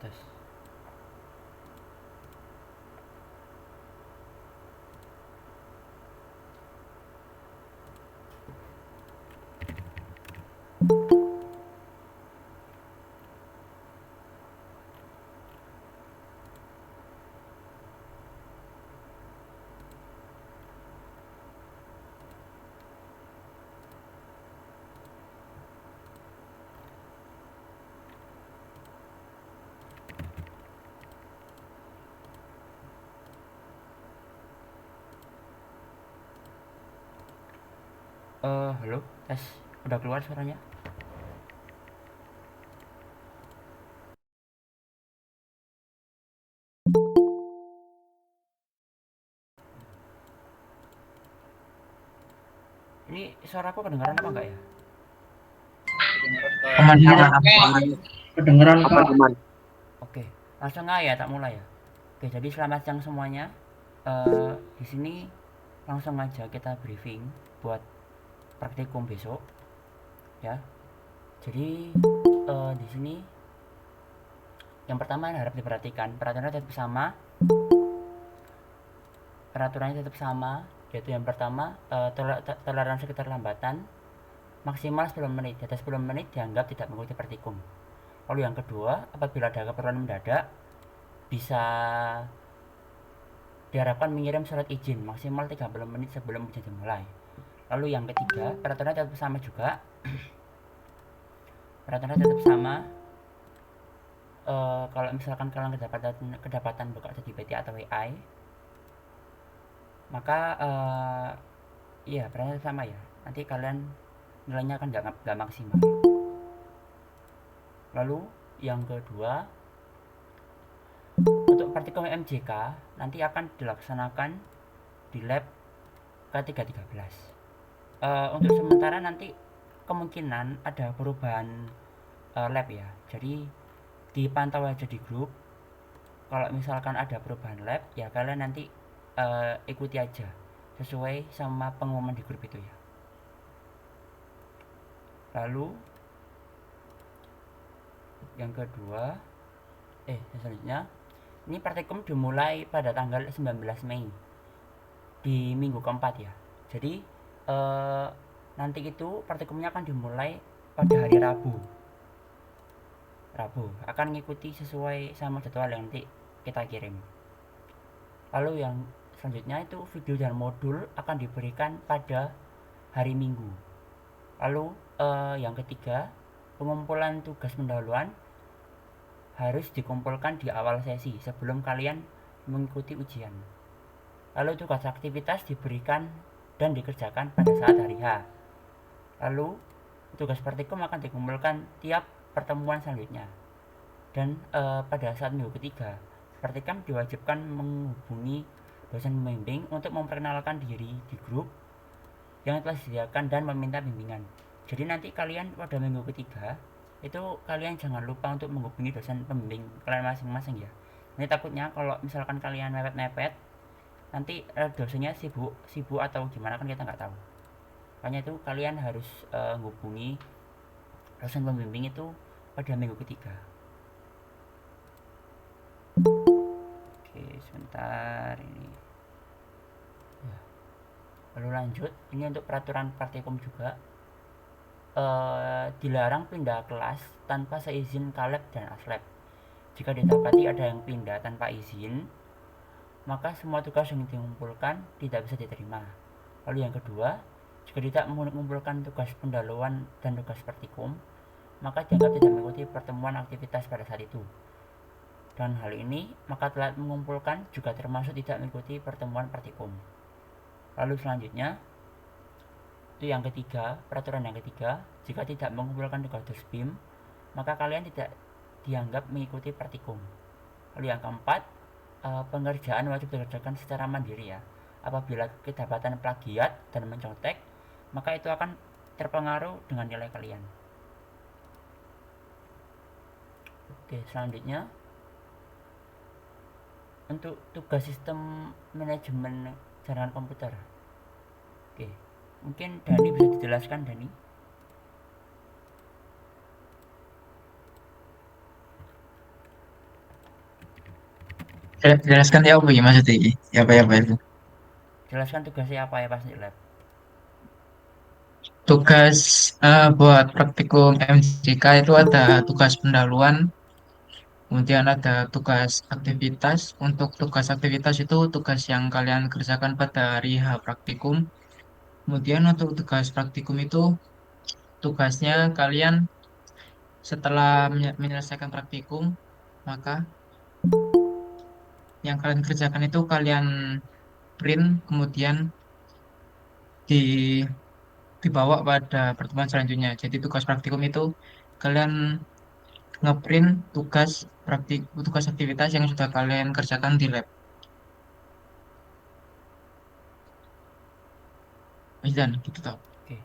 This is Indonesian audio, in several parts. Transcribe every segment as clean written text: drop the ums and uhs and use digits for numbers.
tes. Halo, tes. Udah keluar suaranya? Ini suaraku kedengaran apa enggak ya? Aman, aman, aman. Kedengeran Aman, Kak. aman. Oke, langsung aja ya, tak mulai ya. Oke, jadi selamat siang semuanya. Di sini langsung aja kita briefing buat praktikum besok, ya. Jadi di sini yang pertama yang harap diperhatikan peraturannya tetap sama, yaitu yang pertama toleransi keterlambatan maksimal 10 menit. Di atas 10 menit dianggap tidak mengikuti praktikum. Lalu yang kedua, apabila ada keperluan mendadak bisa diharapkan mengirim surat izin maksimal 30 menit sebelum ujian dimulai. Lalu yang ketiga, peraturannya tetap sama juga. Peraturannya tetap sama. Kalau misalkan kalian kedapatan buka jadi PT atau WI, maka iya peraturannya sama ya. Nanti kalian nilainya kan nggak maksimal. Lalu yang kedua, untuk praktikum MJK nanti akan dilaksanakan di lab K313. Untuk sementara nanti kemungkinan ada perubahan lab ya. Jadi dipantau aja di grup. Kalau misalkan ada perubahan lab ya kalian nanti ikuti aja sesuai sama pengumuman di grup itu ya. Lalu yang kedua, selanjutnya ini praktikum dimulai pada tanggal 19 Mei di minggu keempat ya. Jadi nanti itu praktikumnya akan dimulai pada hari Rabu. Akan mengikuti sesuai sama jadwal yang nanti kita kirim. Lalu yang selanjutnya itu video dan modul akan diberikan pada hari Minggu. Lalu yang ketiga, pengumpulan tugas pendahuluan harus dikumpulkan di awal sesi sebelum kalian mengikuti ujian. Lalu tugas aktivitas diberikan dan dikerjakan pada saat hari H. Lalu tugas praktikum akan dikumpulkan tiap pertemuan selanjutnya. Dan pada saat minggu ketiga, praktikum diwajibkan menghubungi dosen pembimbing untuk memperkenalkan diri di grup yang telah disediakan dan meminta bimbingan. Jadi nanti kalian pada minggu ketiga itu kalian jangan lupa untuk menghubungi dosen pembimbing kalian masing-masing ya. Ini takutnya kalau misalkan kalian mepet-mepet nanti dosennya sibuk atau gimana kan kita nggak tahu. Makanya itu kalian harus menghubungi dosen pembimbing itu pada minggu ketiga. Oke, sebentar ini. Ya. Lalu lanjut, ini untuk peraturan praktikum juga. Dilarang pindah kelas tanpa seizin Kaleb dan Aslab. Jika didapati ada yang pindah tanpa izin, maka semua tugas yang dikumpulkan tidak bisa diterima. Lalu yang kedua, jika tidak mengumpulkan tugas pendahuluan dan tugas praktikum, maka dianggap tidak mengikuti pertemuan aktivitas pada saat itu. Dan hal ini, maka telat mengumpulkan juga termasuk tidak mengikuti pertemuan praktikum. Lalu selanjutnya, itu yang ketiga, peraturan yang ketiga, jika tidak mengumpulkan tugas BIM, maka kalian tidak dianggap mengikuti praktikum. Lalu yang keempat, pengerjaan wajib dikerjakan secara mandiri ya. Apabila kedapatan plagiat dan mencontek, maka itu akan terpengaruh dengan nilai kalian. Oke, selanjutnya untuk tugas sistem manajemen jaringan komputer. Oke, mungkin Dani bisa dijelaskan, Dani. Jelaskan ya apa ya maksudnya ini? Ya apa itu? Jelaskan tugasnya apa ya pas di lab. Tugas buat praktikum MJK itu ada tugas pendahuluan, kemudian ada tugas aktivitas. Untuk tugas aktivitas itu tugas yang kalian kerjakan pada hari H praktikum. Kemudian untuk tugas praktikum itu tugasnya kalian setelah menyelesaikan praktikum, maka yang kalian kerjakan itu kalian print, kemudian di dibawa pada pertemuan selanjutnya. Jadi tugas praktikum itu kalian ngeprint tugas aktivitas yang sudah kalian kerjakan di lab. Dan gitu tau. Oke.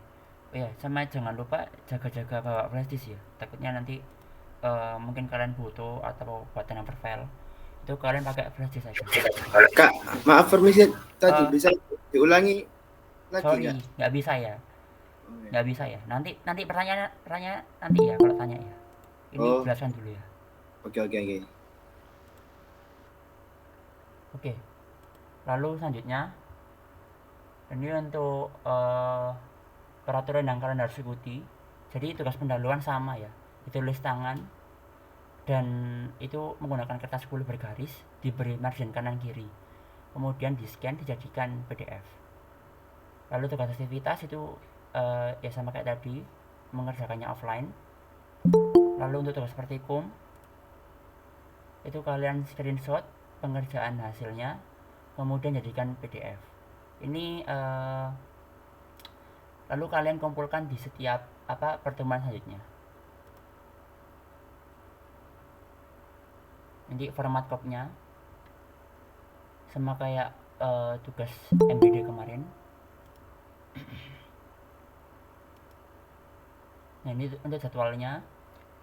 Oh ya, sama jangan lupa jaga-jaga bawa flash disk ya. Takutnya nanti mungkin kalian butuh atau buat number file itu kalian pakai flash disk aja. Kak, maaf permisi tadi Eh, bisa diulangi lagi Sorry, nggak? nggak bisa ya. Oh, ya. Nggak bisa ya. Nanti pertanyaan nanti ya kalau tanya ya. Ini Oh, jelaskan dulu ya. oke. Oke. Lalu selanjutnya ini untuk peraturan yang kalian harus ikuti. Jadi tugas pendahuluan sama ya. Ditulis tangan dan itu menggunakan kertas 10 bergaris, diberi margin kanan kiri. Kemudian di scan dijadikan PDF. Lalu tugas aktivitas itu ya sama kayak tadi, mengerjakannya offline. Lalu untuk tugas praktikum itu kalian screenshot pengerjaan hasilnya, kemudian jadikan PDF. Ini lalu kalian kumpulkan di setiap pertemuan selanjutnya. Nanti format kopnya sama kayak tugas MBD kemarin. Nah ini untuk jadwalnya.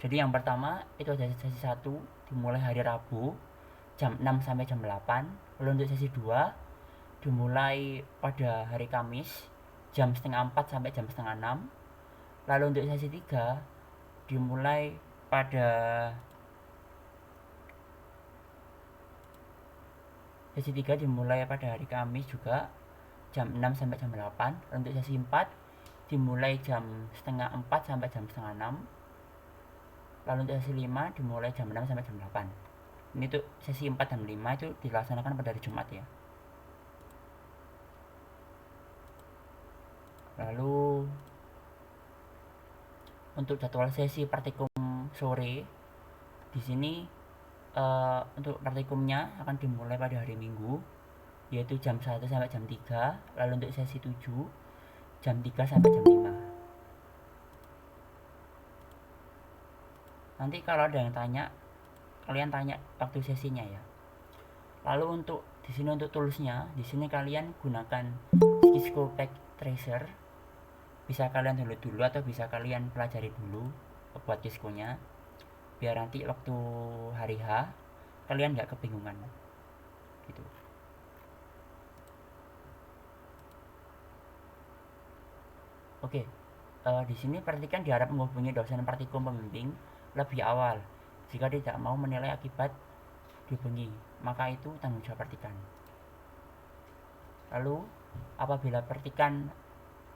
Jadi yang pertama itu ada sesi 1 dimulai hari Rabu jam 6 sampai jam 8. Lalu untuk sesi 2 dimulai pada hari Kamis jam setengah 4 sampai jam setengah 6. Lalu untuk sesi 3 dimulai pada hari Kamis juga jam 6 sampai jam 8. Lalu untuk sesi 4 dimulai jam setengah 4 sampai jam setengah 6. Lalu untuk sesi 5 dimulai jam 6 sampai jam 8. Ini tuh sesi 4 dan 5 itu dilaksanakan pada hari Jumat ya. Lalu untuk jadwal sesi praktikum sore di sini untuk praktikumnya akan dimulai pada hari Minggu yaitu jam 1 sampai jam 3. Lalu untuk sesi 7 jam 3 sampai jam 5. Nanti kalau ada yang tanya, kalian tanya waktu sesinya ya. Lalu untuk di sini untuk toolsnya, di sini kalian gunakan Cisco Pack Tracer. Bisa kalian download dulu atau bisa kalian pelajari dulu buat Cisco-nya. Biar nanti waktu hari H kalian nggak kebingungan. Gitu. Oke. Di sini perhatikan diharap menghubungi dosen praktikum pembimbing lebih awal. Jika tidak mau menilai akibat dihubungi, maka itu tanggung jawab perhatikan. Lalu apabila perhatikan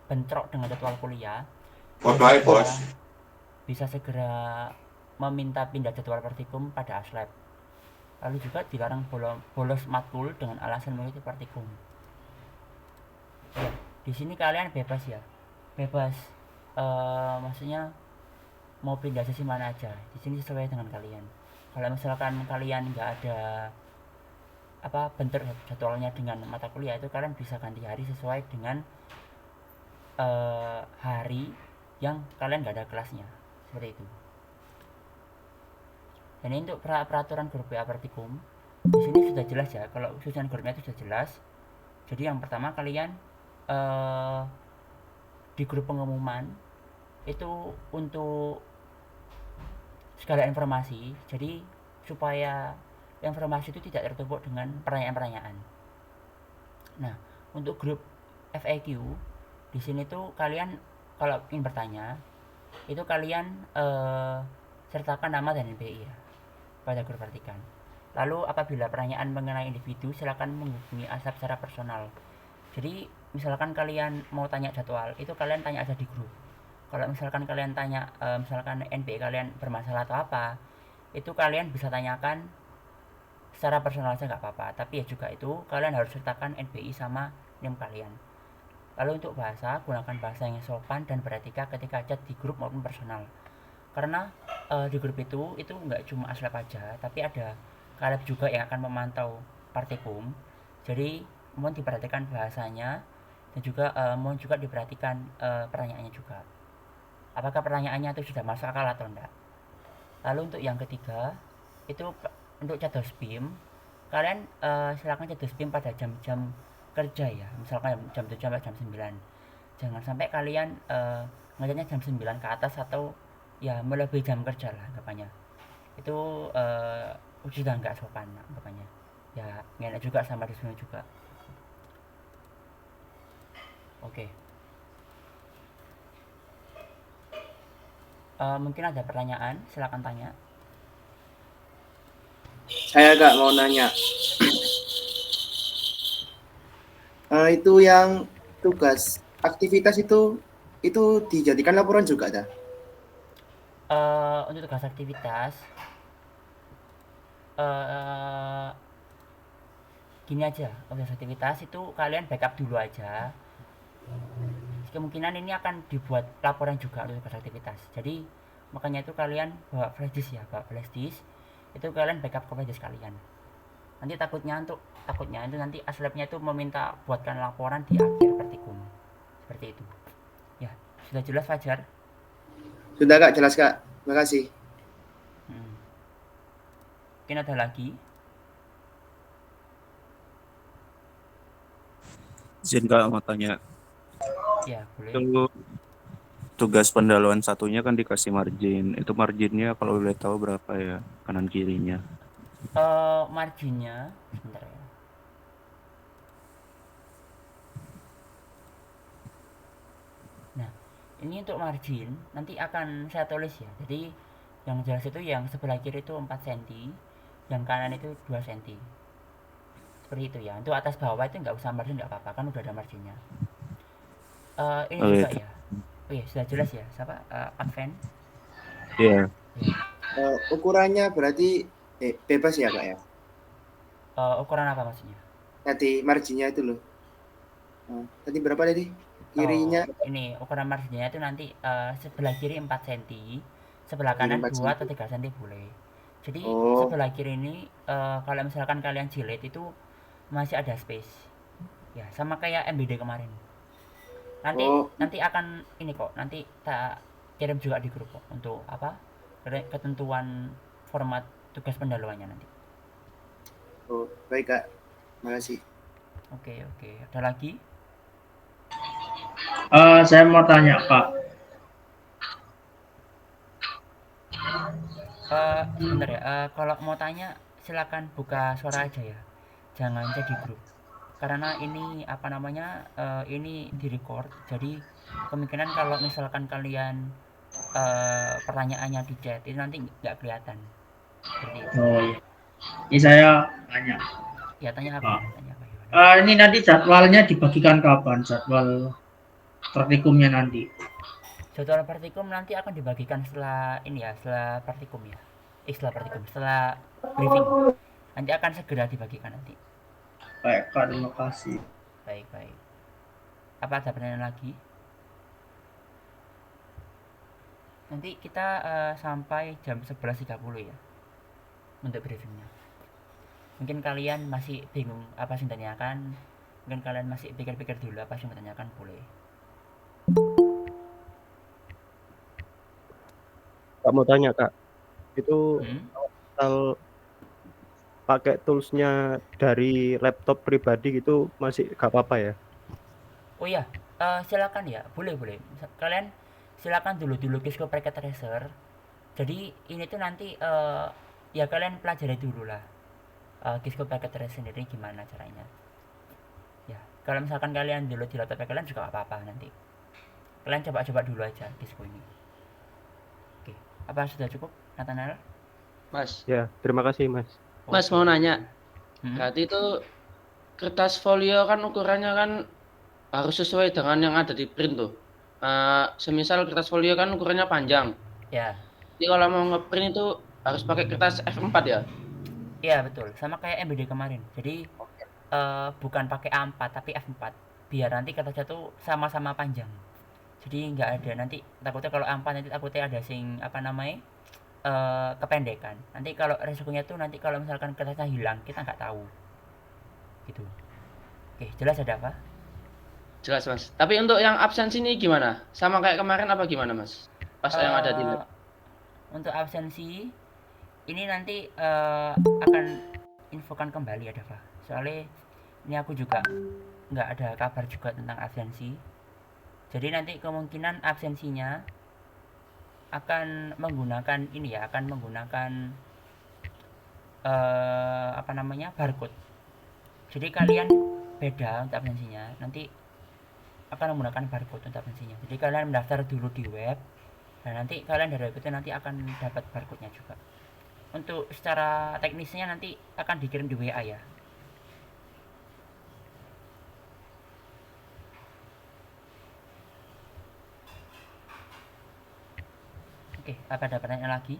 bentrok dengan jadwal kuliah, bisa segera meminta pindah jadwal praktikum pada aslab. Lalu juga dilarang bolos matkul dengan alasan mengikuti praktikum. Ya, di sini kalian bebas ya, bebas. Maksudnya mau pindah sesi mana aja. Di sini sesuai dengan kalian. Kalau misalkan kalian nggak ada bentrok jadwalnya dengan mata kuliah, itu kalian bisa ganti hari sesuai dengan hari yang kalian nggak ada kelasnya, seperti itu. Dan ini untuk peraturan grup WA praktikum di sini sudah jelas ya. Kalau susunan grupnya itu sudah jelas. Jadi yang pertama kalian di grup pengumuman itu untuk segala informasi, jadi supaya informasi itu tidak tertumpuk dengan pertanyaan-pertanyaan. Nah, untuk grup FAQ di sini tuh kalian kalau ingin bertanya itu kalian sertakan nama dan NPI ya pada grup artikan. Lalu apabila pertanyaan mengenai individu, silakan menghubungi ASAP secara personal. Jadi misalkan kalian mau tanya jadwal, itu kalian tanya aja di grup. Kalau misalkan kalian tanya, misalkan NPI kalian bermasalah atau apa, itu kalian bisa tanyakan secara personal aja nggak apa-apa. Tapi ya juga itu kalian harus sertakan NPI sama NIM kalian. Lalu untuk bahasa, gunakan bahasa yang sopan dan beretika ketika chat di grup maupun personal. Karena di grup itu nggak cuma aslab aja, tapi ada kaleb juga yang akan memantau partikum. Jadi mohon diperhatikan bahasanya dan juga mohon juga diperhatikan pertanyaannya juga. Apakah pertanyaannya itu sudah masuk akal atau enggak. Lalu untuk yang ketiga, itu untuk cados BIM, kalian silakan cados BIM pada jam-jam kerja ya, misalkan jam 7 sampai jam 9. Jangan sampai kalian ngerjainnya jam 9 ke atas atau ya melebihi jam kerja lah anggapannya. Itu sudah nggak sopan anggapannya. Ya ngenak juga sama disuruh juga. Oke. Mungkin ada pertanyaan, silakan tanya. Saya Kak mau nanya. Itu yang tugas aktivitas itu dijadikan laporan juga dah. Untuk tugas aktivitas gini aja, tugas aktivitas itu kalian backup dulu aja. Kemungkinan ini akan dibuat laporan juga untuk tugas aktivitas. Jadi makanya itu kalian bawa flash disk ya, bawa flash disk. Itu kalian backup ke flash disk kalian. Nanti takutnya itu nanti aslabnya itu meminta buatkan laporan di akhir praktikum. Seperti itu. Ya, sudah jelas Fajar? Sudah Kak, jelas Kak. Terima kasih. Mungkin ada lagi? Izin Kak mau tanya. Ya, boleh. Itu tugas pendahuluan satunya kan dikasih margin. Itu marginnya kalau boleh tahu berapa ya kanan kirinya? Marginnya sebentar ya. Nah, ini untuk margin nanti akan saya tulis ya. Jadi yang jelas itu yang sebelah kiri itu 4 cm, yang kanan itu 2 cm. Seperti itu ya. Untuk atas bawah itu nggak usah margin, nggak apa-apa kan udah ada marginnya. Ini juga ya. Oh iya, sudah jelas ya. Siapa? Advent? Iya. Ukurannya berarti bebas ya Kak ya? Ukuran apa maksudnya? Tadi marginnya itu loh. Tadi berapa tadi? Kirinya? Ini ukuran marginnya itu nanti sebelah kiri 4 cm, sebelah kanan 2 atau 3 cm boleh. Jadi sebelah kiri ini kalau misalkan kalian jilid itu masih ada space. Ya, sama kayak MBD kemarin. Nanti akan ini kok, nanti tak kirim juga di grup kok untuk apa? Ketentuan format tugas pendahuluannya nanti. Oh, baik Kak. Makasih. Oke. Ada lagi? Saya mau tanya Pak. Sebentar ya. Kalau mau tanya silakan buka suara aja ya. Jangan jadi grup. Karena ini apa namanya? Ini direcord. Jadi kemungkinan kalau misalkan kalian pertanyaannya di chat itu nanti nggak kelihatan. Seperti itu. Oh iya. Ini saya tanya. Ya tanya apa? Ini nanti jadwalnya dibagikan kapan? Jadwal praktikumnya nanti. Jadwal praktikum nanti akan dibagikan setelah ini ya, setelah praktikum ya. Setelah briefing. Nanti akan segera dibagikan nanti. Baik, Kak, terima kasih. Baik. Apa ada pertanyaan lagi? Nanti kita sampai jam 11.30 ya untuk briefingnya. Mungkin kalian masih bingung apa sih yang ditanyakan. Mungkin kalian masih pikir-pikir dulu apa sih yang ditanyakan, boleh. Kak mau tanya Kak, itu kalau pakai toolsnya dari laptop pribadi gitu masih gak apa-apa ya? Oh iya, silakan ya, boleh. Kalian silakan dulu Kisco Packet Tracer. Jadi ini tuh nanti ya kalian pelajari dulu lah Kisco Packet Tracer sendiri gimana caranya. Ya, kalau misalkan kalian dulu di laptop kalian juga gak apa-apa nanti. Kalian coba dulu aja Kisco ini. Oke, apa sudah cukup, Nathanael? Mas. Ya, terima kasih Mas. Mas Oke. mau nanya, Hmm? berarti itu kertas folio kan ukurannya kan harus sesuai dengan yang ada di print tuh. Semisal kertas folio kan ukurannya panjang. Ya, Jadi kalau mau ngeprint itu harus pakai kertas F4 ya? iya betul. Sama kayak MBD kemarin. Jadi bukan pakai A4 tapi F4. Biar nanti kertasnya tuh sama-sama panjang. Jadi nggak ada nanti takutnya kalau A4 nanti takutnya ada sing apa namanya kependekan. Nanti kalau resikonya tuh nanti kalau misalkan kertasnya hilang kita nggak tahu gitu. Oke, jelas ada apa? Jelas mas. Tapi untuk yang absensi ini gimana? Sama kayak kemarin apa gimana mas? Pas yang ada di eh lab. untuk absensi ini nanti akan infokan kembali ya Dava. Soalnya ini aku juga nggak ada kabar juga tentang absensi. Jadi nanti kemungkinan absensinya akan menggunakan ini ya, akan menggunakan apa namanya barcode. Jadi kalian beda untuk absensinya. Nanti akan menggunakan barcode untuk absensinya. Jadi kalian mendaftar dulu di web dan nanti kalian dari web itu nanti akan dapat barcode-nya juga. Untuk secara teknisnya nanti akan dikirim di WA ya. Oke, apa ada pertanyaan lagi?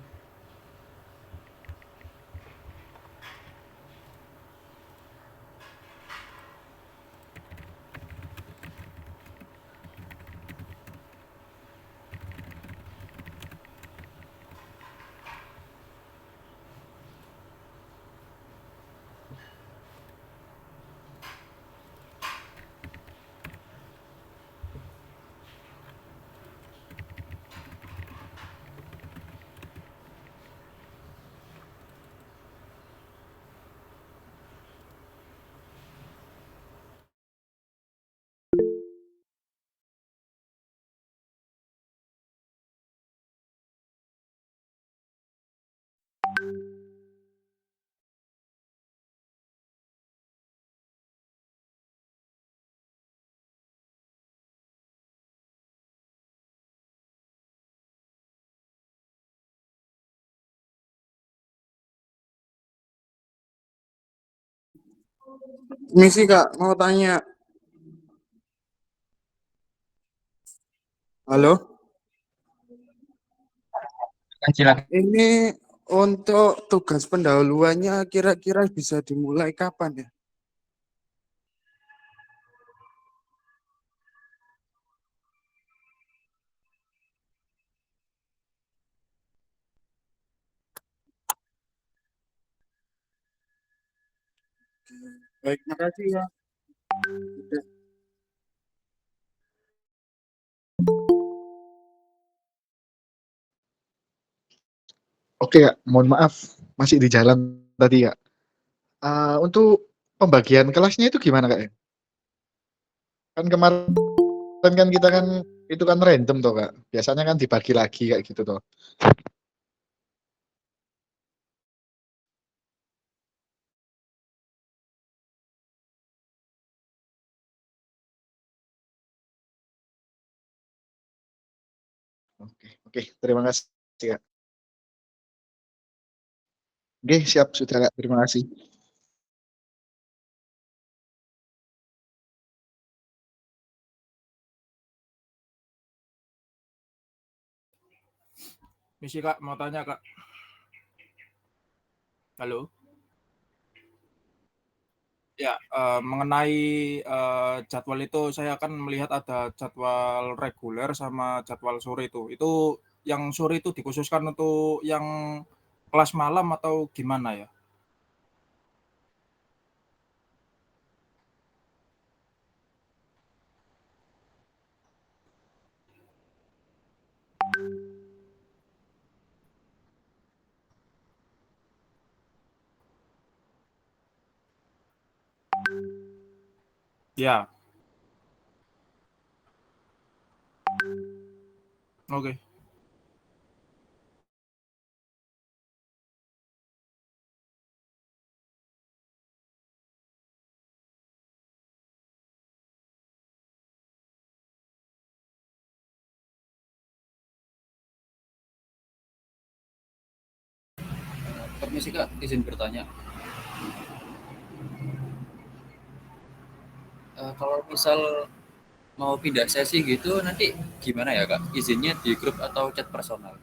Misi Kak, mau tanya. Halo, Silakan. ini untuk tugas pendahuluannya kira-kira bisa dimulai kapan ya? Baik, makasih ya. Udah. Oke ya, mohon maaf masih di jalan tadi ya. Untuk pembagian kelasnya itu gimana Kak ya? Kan kemarin kan kita kan itu kan random toh Kak. Biasanya kan dibagi lagi kayak gitu toh. Oke, oke, terima kasih Kak. Oke, siap sudah Kak. Terima kasih. Misi Kak, mau tanya Kak. Halo. Ya, mengenai jadwal itu saya kan melihat ada jadwal reguler sama jadwal sore itu. Itu yang sore itu dikhususkan untuk yang kelas malam atau gimana ya? Ya, oke. Permisi Kak, izin bertanya. Kalau misal mau pindah sesi gitu nanti gimana ya Kak? Izinnya di grup atau chat personal?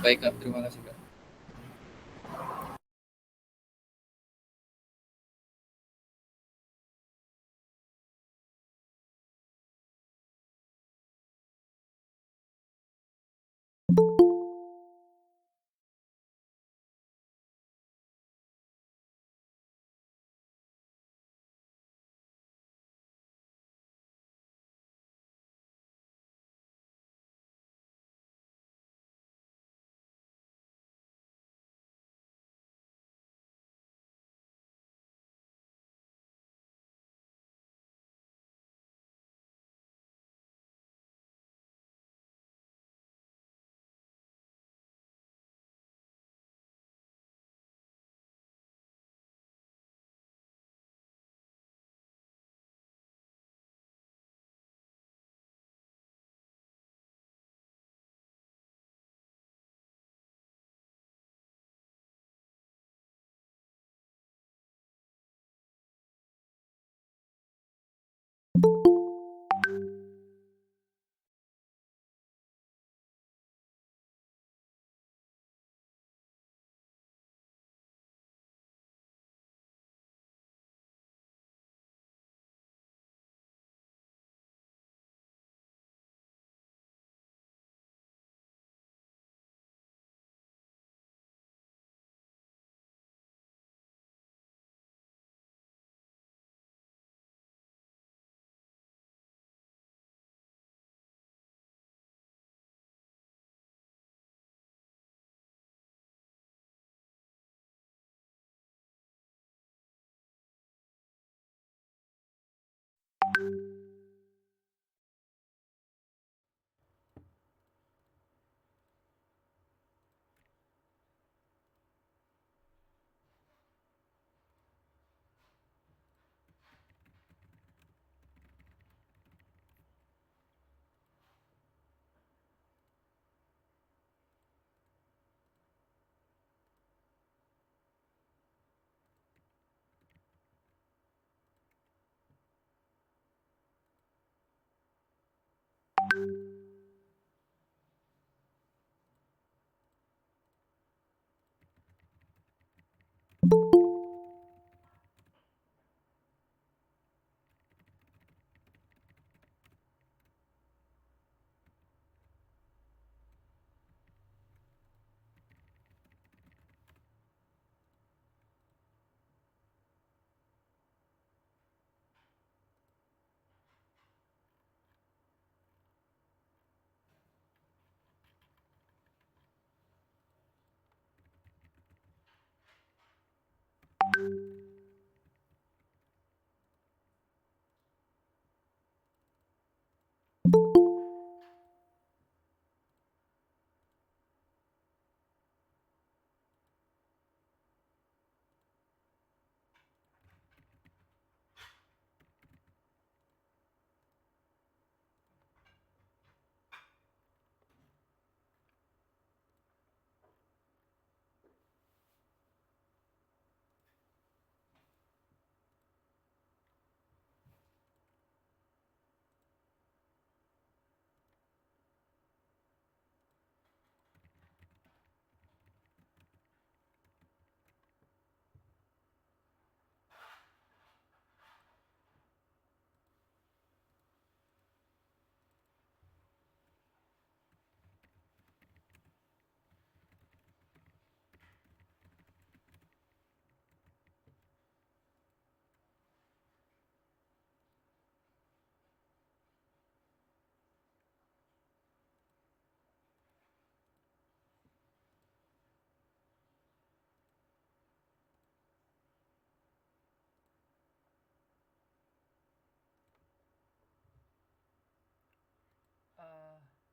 Baik Kak, terima kasih Kak.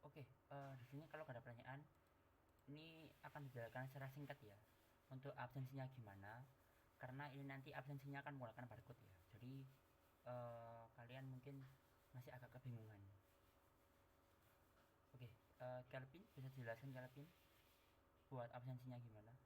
Oke, di sini kalau nggak ada pertanyaan, ini akan dijelaskan secara singkat ya untuk absensinya gimana, karena ini nanti absensinya akan menggunakan barcode ya, jadi kalian mungkin masih agak kebingungan. Oke, Kelvin bisa dijelaskan Kelvin buat absensinya gimana?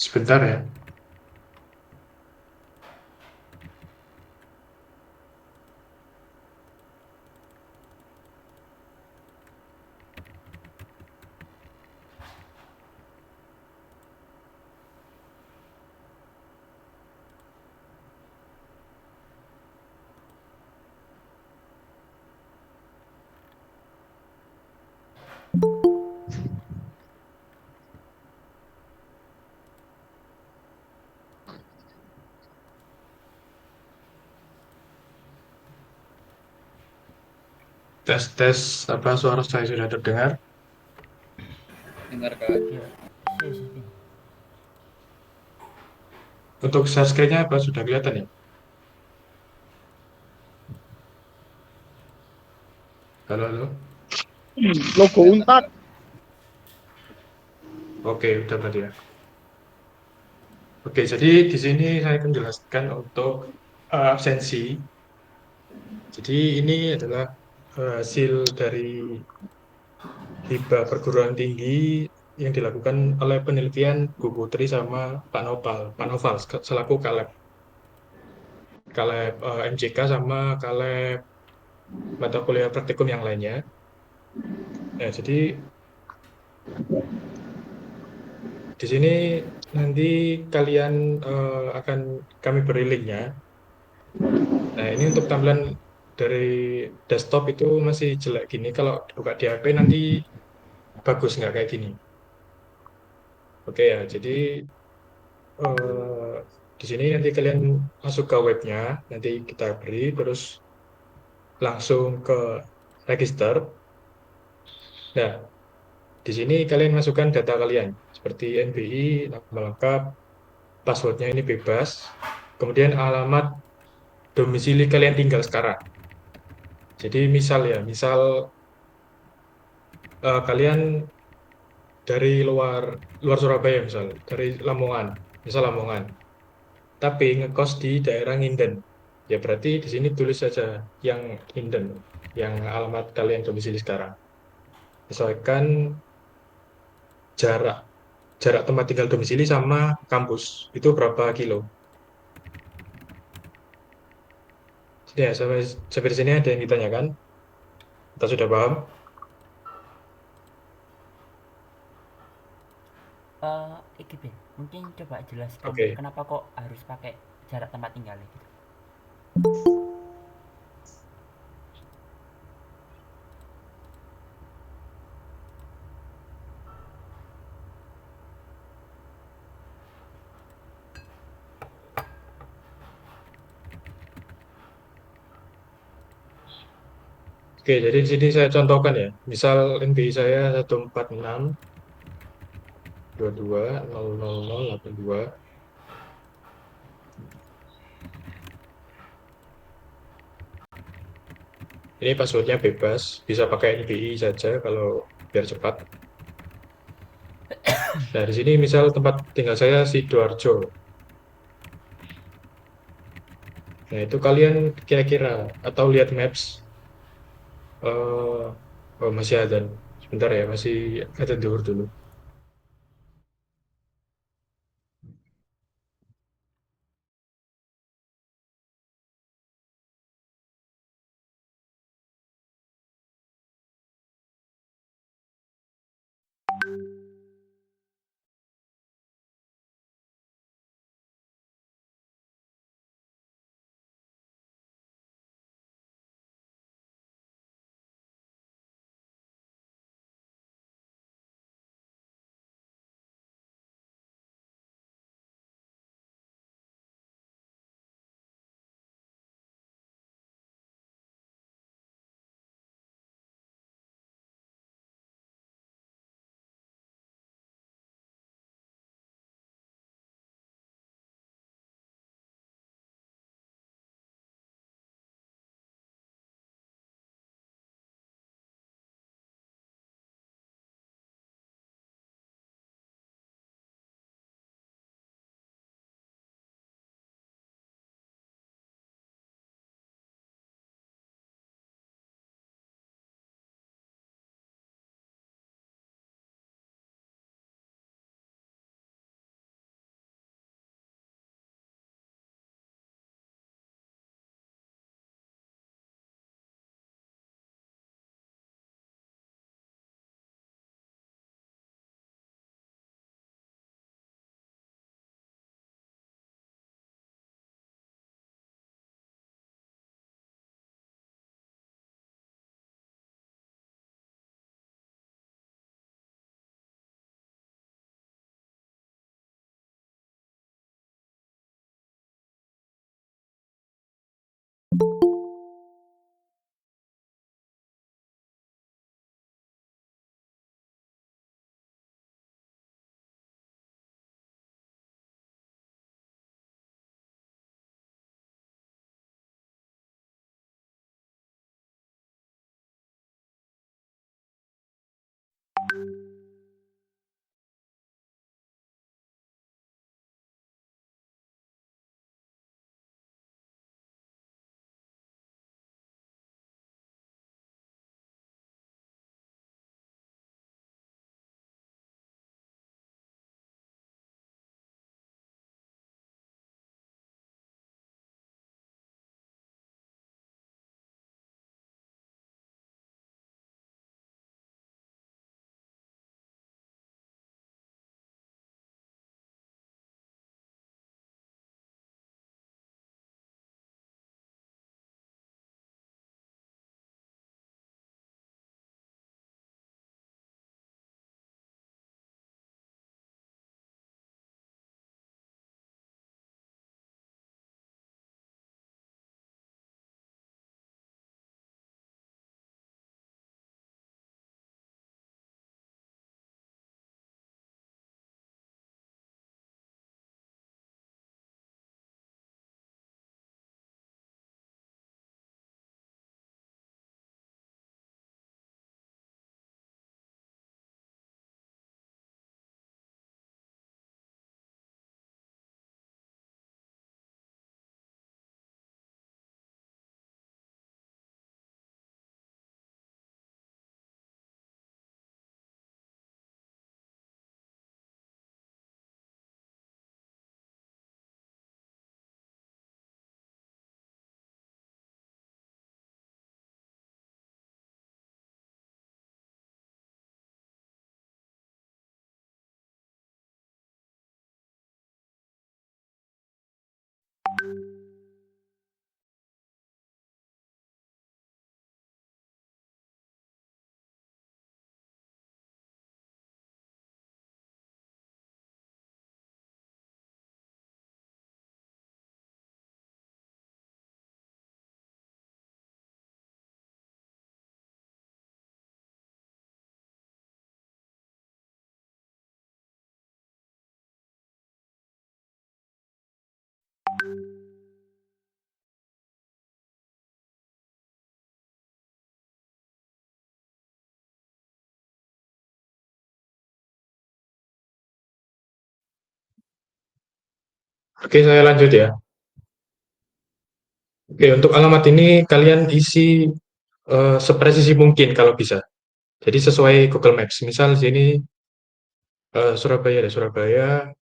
Sebentar ya. Tes, apa suara saya sudah terdengar? Dengar Kak. Untuk share screen-nya apa sudah kelihatan ya? Halo, halo. Logo Unpad. Oke, udah berarti ya. Oke, jadi di sini saya akan jelaskan untuk absensi. Jadi ini adalah hasil dari hibah perguruan tinggi yang dilakukan oleh penelitian Bu Putri sama Pak Noval selaku Kaleb MJK sama Kaleb mata kuliah praktikum yang lainnya. Nah, jadi di sini nanti kalian akan kami beri linknya. Nah, ini untuk tampilan dari desktop itu masih jelek gini. Kalau dibuka di HP nanti bagus nggak kayak gini. Oke ya, jadi di sini nanti kalian masuk ke webnya, nanti kita beri, terus langsung ke register. Nah, di sini kalian masukkan data kalian, seperti NBI, nama lengkap, passwordnya ini bebas, kemudian alamat domisili kalian tinggal sekarang. Jadi misal kalian dari luar Surabaya misal, dari Lamongan, tapi ngekos di daerah Nginden. Ya berarti di sini tulis saja yang Nginden, yang alamat kalian domisili sekarang. Sesuaikan jarak tempat tinggal domisili sama kampus itu berapa kilo. Jadi ya, sampai di sini ada yang ditanyakan? Kita sudah paham? Iki mungkin coba jelaskan Oke. kenapa kok harus pakai jarak tempat tinggal gitu. Oke, jadi di sini saya contohkan ya. Misal NBI saya 146, 22.00.00.82. Ini passwordnya bebas, bisa pakai NPI saja kalau biar cepat. Nah, di sini misal tempat tinggal saya Sidoarjo. Nah, itu kalian kira-kira atau lihat maps, oh masih ada. Sebentar ya, masih ada dulu. Oke, saya lanjut ya. Oke, untuk alamat ini kalian isi sepresisi mungkin kalau bisa. Jadi sesuai Google Maps. Misal sini Surabaya ada Surabaya.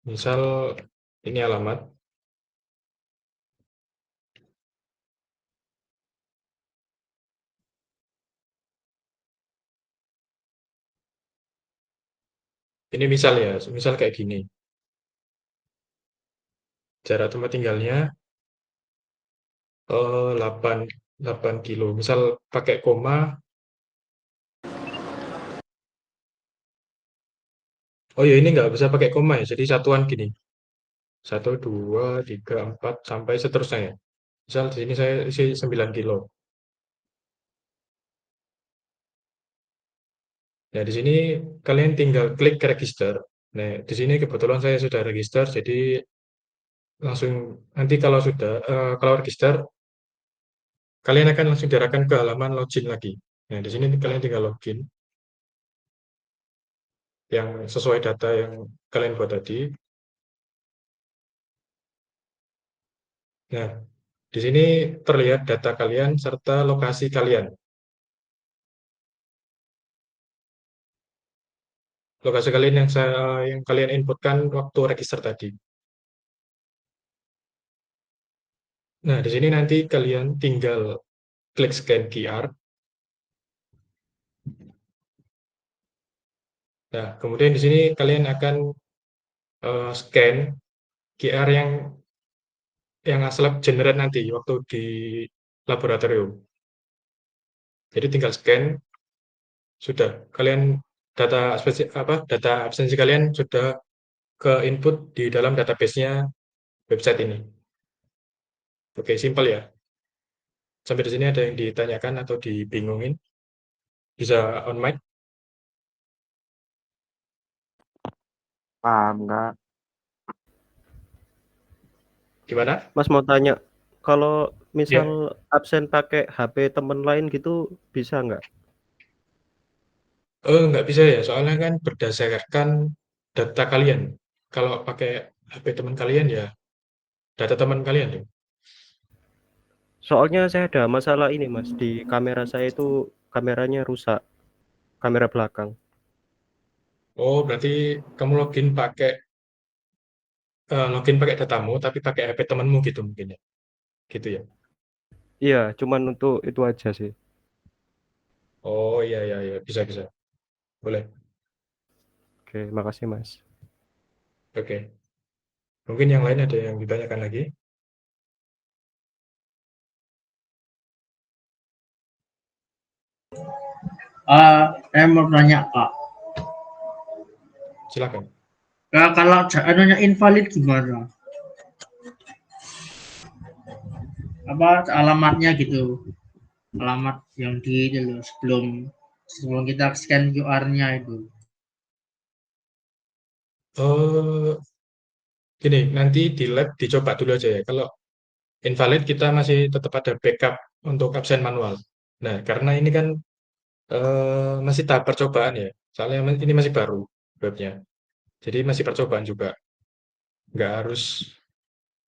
Misal ini alamat. Ini misal ya, misal kayak gini. Jarak tempat tinggalnya 8 kilo. Misal pakai koma. Oh ya, ini nggak bisa pakai koma ya. Jadi satuan gini. 1, 2, 3, 4 sampai seterusnya ya. Misal di sini saya isi 9 kilo. Nah, di sini kalian tinggal klik register. Nah, di sini kebetulan saya sudah register, jadi langsung nanti kalau register, kalian akan langsung diarahkan ke halaman login lagi. Nah, di sini kalian tinggal login yang sesuai data yang kalian buat tadi. Nah, di sini terlihat data kalian serta lokasi kalian. Lokasi kalian yang kalian inputkan waktu register tadi. Nah, di sini nanti kalian tinggal klik scan QR. Nah, kemudian di sini kalian akan scan QR yang Aslab generate nanti waktu di laboratorium. Jadi tinggal scan, sudah kalian data absensi kalian sudah ke input di dalam database-nya website ini. Oke, simpel ya. Sampai di sini ada yang ditanyakan atau dibingungin? Bisa on mic? Paham nggak? Gimana? Mas mau tanya, kalau Ya. misal absen pakai HP temen lain gitu bisa nggak? Nggak bisa ya, soalnya kan berdasarkan data kalian. Kalau pakai HP teman kalian ya, data teman kalian ya. Soalnya saya ada masalah ini Mas, di kamera saya itu kameranya rusak, kamera belakang. Oh, berarti kamu login pakai datamu, tapi pakai HP temanmu gitu mungkin ya. Gitu ya. Iya, cuman untuk itu aja sih. Oh iya iya iya, bisa bisa. Boleh. Oke, makasih Mas. Oke. Mungkin yang lain ada yang ditanyakan lagi? Saya mau tanya Kak, Silakan. kalau anunya invalid gimana? Apa alamatnya gitu? Alamat yang di itu loh, sebelum kita scan QR-nya itu. Gini, nanti di lab dicoba dulu aja ya. Kalau invalid kita masih tetap ada backup untuk absen manual. Nah, karena ini kan masih tahap percobaan ya. Soalnya ini masih baru webnya. Jadi masih percobaan juga. Nggak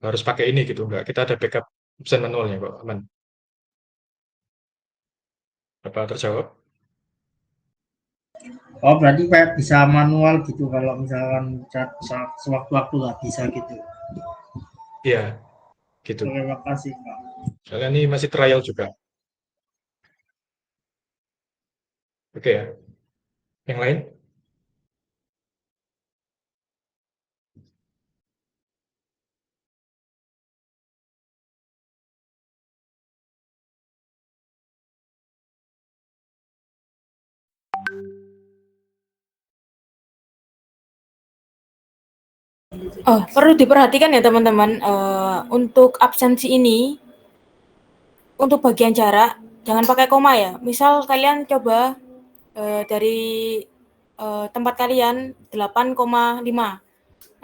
harus pakai ini gitu. Nggak, kita ada backup absen manualnya kok, aman. Apa terjawab? Oh berarti kayak bisa manual gitu kalau misalkan sewaktu-waktu nggak bisa gitu. Iya, gitu. Terima kasih Pak. Soalnya ini masih trial juga. Oke ya. Yang lain? Oh, perlu diperhatikan ya teman-teman, untuk absensi ini, untuk bagian jarak, jangan pakai koma ya. Misal kalian coba dari tempat kalian 8,5,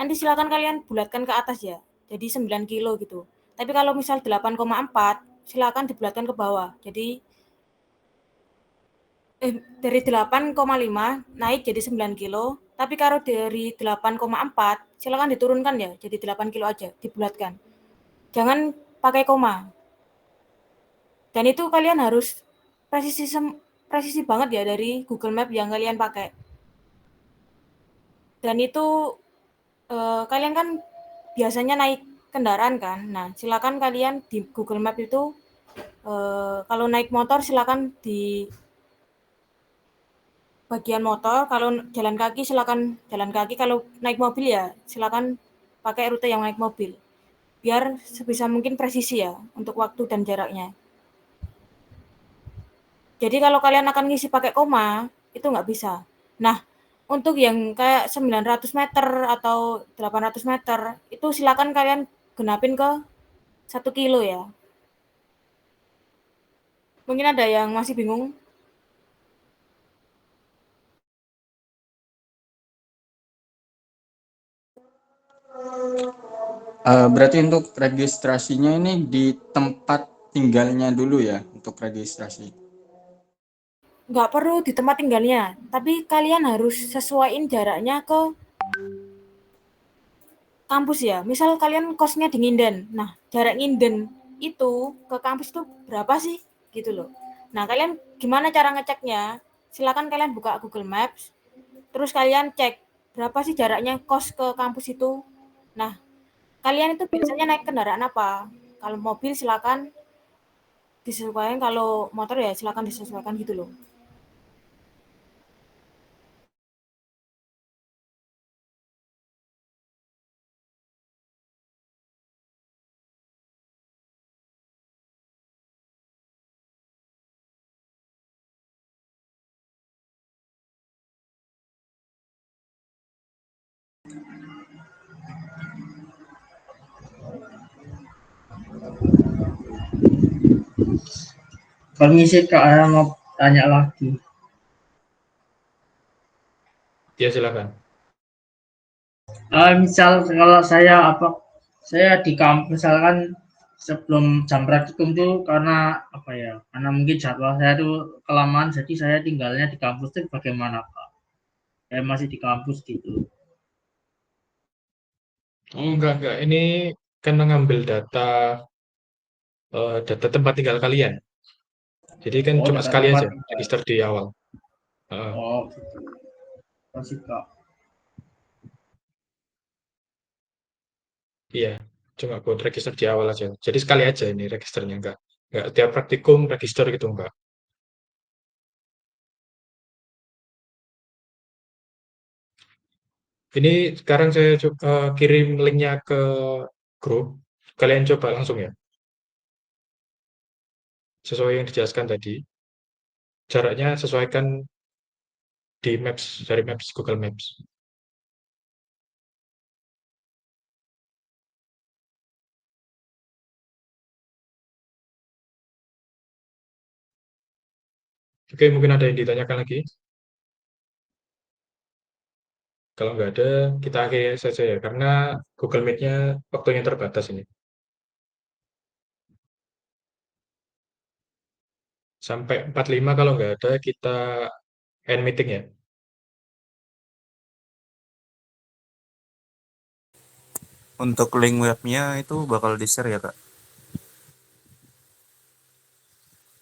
nanti silakan kalian bulatkan ke atas ya, jadi 9 kilo gitu. Tapi kalau misal 8,4, silakan dibulatkan ke bawah, jadi dari 8,5 naik jadi 9 kilo, tapi kalau dari 8,4 silakan diturunkan ya, jadi 8 kilo aja, dibulatkan. Jangan pakai koma. Dan itu kalian harus presisi banget ya dari Google Map yang kalian pakai. Dan itu kalian kan biasanya naik kendaraan kan. Nah, silakan kalian di Google Map itu kalau naik motor silakan di bagian motor, kalau jalan kaki silakan jalan kaki, kalau naik mobil ya silakan pakai rute yang naik mobil. Biar sebisa mungkin presisi ya untuk waktu dan jaraknya. Jadi kalau kalian akan ngisi pakai koma, itu nggak bisa. Nah, untuk yang kayak 900 meter atau 800 meter, itu silakan kalian genapin ke 1 kilo ya. Mungkin ada yang masih bingung? Berarti untuk registrasinya ini di tempat tinggalnya dulu ya untuk registrasi. Nggak perlu di tempat tinggalnya, tapi kalian harus sesuaiin jaraknya ke kampus ya. Misal kalian kosnya di Nginden. Nah, jarak Nginden itu ke kampus itu berapa sih? Gitu loh. Nah, kalian gimana cara ngeceknya? Silakan kalian buka Google Maps, terus kalian cek berapa sih jaraknya kos ke kampus itu. Nah, kalian itu biasanya naik kendaraan apa? Kalau mobil silakan disesuaikan, kalau motor ya silakan disesuaikan gitu loh. Permisi Kak, saya mau tanya lagi. Ya silakan. Misal kalau saya di kampus, misalkan sebelum jam praktikum tuh karena apa ya? Karena mungkin jadwal saya tuh kelamaan, jadi saya tinggalnya di kampus tuh bagaimana Kak? Saya masih di kampus gitu. Oh enggak. Ini kan mengambil data tempat tinggal kalian. Jadi kan Oh, cuma data sekali tempat aja tinggal. register di awal. Oh, gitu. Masih Kak. Iya, cuma buat register di awal aja. Jadi sekali aja ini registernya, enggak tiap praktikum register gitu enggak. Ini sekarang saya kirim linknya ke grup. Kalian coba langsung ya. Sesuai yang dijelaskan tadi. Jaraknya sesuaikan di Maps, dari Maps, Google Maps. Oke, mungkin ada yang ditanyakan lagi. Kalau nggak ada, kita akhiri saja ya, karena Google Meet-nya waktunya terbatas ini. Sampai 45 kalau nggak ada, kita end meeting ya. Untuk link webnya itu bakal di-share ya, Kak?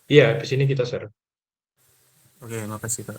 Iya, di sini kita share. Oke, makasih, Kak.